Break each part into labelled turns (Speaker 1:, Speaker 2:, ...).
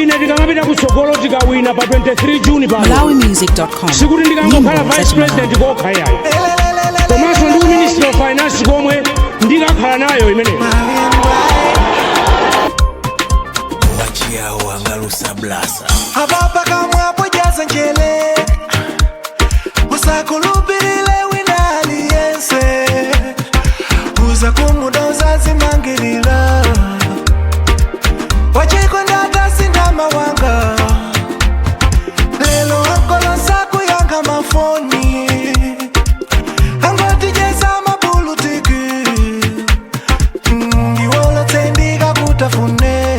Speaker 1: ine ndikamapita kutsogolo tikawina pa 23 June pano
Speaker 2: MalawiMusic.com.
Speaker 1: sikuti ndikangokhala vice president kokha yayi komanso ndi ministry of finance komwe ndikakhala nayo imeneyo
Speaker 3: wachiyawo angalusa blasa
Speaker 4: ababa kamwe apojaza njele usakulupilile wina aliyense uza kumudoza zimangilila wachiko ndata sindama wanga lelo ankolo saku yanga mafoni angotijeza mabulutiki ngiwolo tendika kutafune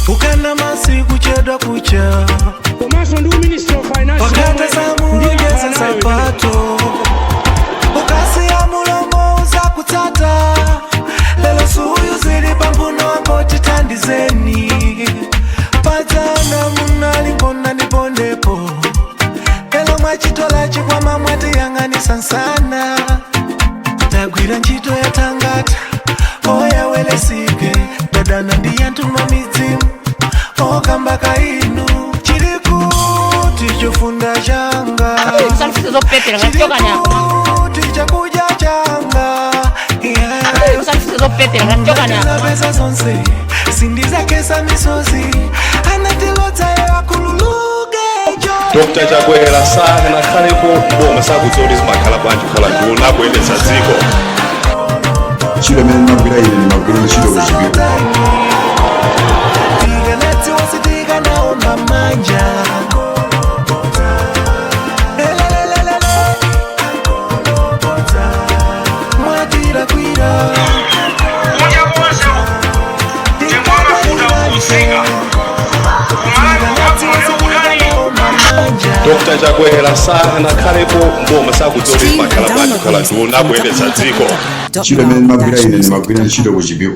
Speaker 4: ukana masiku chedwa kucha
Speaker 1: komanso ndi ministry of finance
Speaker 4: wakata samuyeza sepato ukasiya mulomo uza kutsata lelo suyu zili pambuno wango titandizeni padzana munali mbona ndipondepo lelo mwachitola chikwama mwati yang'anisa nsana tagwira ntchito ya tangata oya welesike dadana ndiyantuma midzimu okambaka inu chirikuti chofunda changa chirikuti chakuja changa pesa zonse sindizakesa misozi anatilodzayo akululugejo
Speaker 5: Dr. Chakwera sana na khalepo mboma sakutsoti zimakhala bwanji khala ndiona kuyendetsa dziko
Speaker 6: chilo mene mabwira ine ni mabwira chilo kuchipira
Speaker 4: tiganati wasitika naomba manja mwatira kwira
Speaker 5: Dr. Chakwera sana na khalepo mboma sakutsoti zimakhala bwanji khala ndiona kuyendetsa dziko
Speaker 6: chilo mene mabwira ine ni mabwira chilo kuchipira